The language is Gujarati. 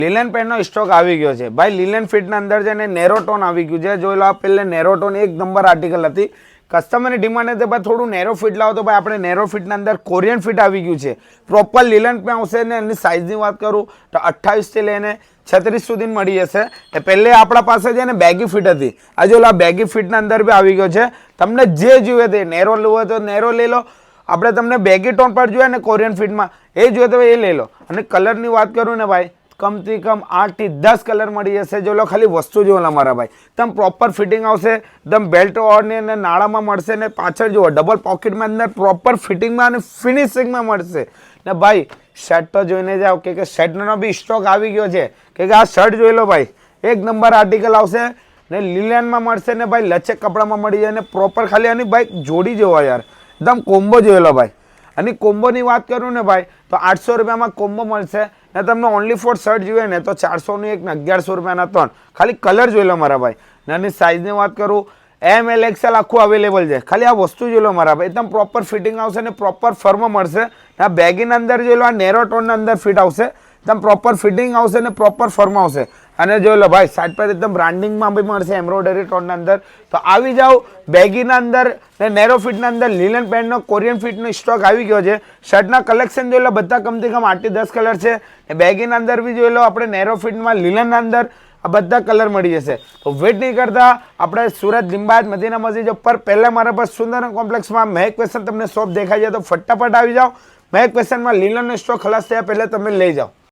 લીલન પેન્ટનો સ્ટોક આવી ગયો છે ભાઈ. લીલન ફિટના અંદર છે ને નેરોટોન આવી ગયું છે. જોઈ લો, આ પહેલે નેરોટોન એક નંબર આર્ટિકલ હતી. કસ્ટમરની ડિમાન્ડ હતી ભાઈ થોડું નેરો ફિટ લાવો, તો ભાઈ આપણે નેરો ફિટના અંદર કોરિયન ફિટ આવી ગયું છે. પ્રોપર લીલન પેન આવશે ને એની સાઇઝની વાત કરું તો 28 થી લઈને 36 સુધી મળી જશે. એ પહેલે આપણા પાસે છે ને બેગી ફિટ હતી. આ જો આ બેગી ફિટના અંદર બી આવી ગયો છે. તમને જે જોઈએ તે નેરો લેવો હોય તો નેરો લઈ લો. આપણે તમને બેગી ટોન પર જોઈએ ને કોરિયન ફિટમાં એ જોઈએ તો એ લઈ લો. અને કલરની વાત કરું ને ભાઈ, કમથી કમ 8 થી 10 કલર મળી જશે. જો લો ખાલી વસ્તુ જોવો મારા ભાઈ, તમે પ્રોપર ફિટિંગ આવશે. એકદમ બેલ્ટ ઓર ને નાળામાં મળશે ને પાછળ જુઓ ડબલ પોકેટમાં અંદર પ્રોપર ફિટિંગમાં અને ફિનિશિંગમાં મળશે. ને ભાઈ શર્ટ તો જોઈને જાઓ કે શર્ટનો બી સ્ટોક આવી ગયો છે. કે આ શર્ટ જોઈ લો ભાઈ, એક નંબર આર્ટિકલ આવશે ને લીલનમાં મળશે ને ભાઈ લચક કપડામાં મળી જાય ને પ્રોપર ખાલી આની ભાઈ જોડી જોવા યાર, એકદમ કોમ્બો જોઈ લો ભાઈ. અને કોમ્બોની વાત કરું ને ભાઈ તો 800 રૂપિયામાં કોમ્બો મળશે ને તમને ઓનલી ફોર શર્ટ જોઈએ ને તો 400 એક ને 1100 રૂપિયાના 3. ખાલી કલર જોઈ લો મારા ભાઈ. નાની સાઇઝની વાત કરું ML XL આખું અવેલેબલ છે. ખાલી આ વસ્તુ જોઈ લો મારા ભાઈ, એકદમ પ્રોપર ફિટિંગ આવશે ને પ્રોપર ફર્મ મળશે. આ બેગીના અંદર જોઈ લો, આ નેરો ટોનના અંદર ફિટ આવશે. એકદમ પ્રોપર ફિટિંગ આવશે ને પ્રોપર ફર્મ આવશે. અને જોઈ લો ભાઈ સાઈડ પર એકદમ બ્રાન્ડિંગમાં બી મળશે એમ્બ્રોઇડરી ટોનના અંદર. તો આવી જાઓ બેગીના અંદર ને નેરો ફિટના અંદર લીલન પેન્ટનો કોરિયન ફિટનો સ્ટોક આવી ગયો છે. શર્ટના કલેક્શન જોઈ લો બધા કમથી કમ 8 થી 10 કલર છે. બેગીના અંદર બી જોઈ લો આપણે નેરો ફિટમાં લીલનના અંદર આ બધા કલર મળી જશે. તો વેટ નહીં કરતા આપણે સુરત લિંબાયત મદીના મસ્જિદ ઉપર પહેલા મારા પાસે સુંદર કોમ્પ્લેક્સમાં મહેક ફેશન તમને શોપ દેખાઈ જાય તો ફટાફટ આવી જાઓ. મહેક ફેશનમાં લીલનનો સ્ટોક ખલાસ થયા પહેલા તમે લઈ જાઓ.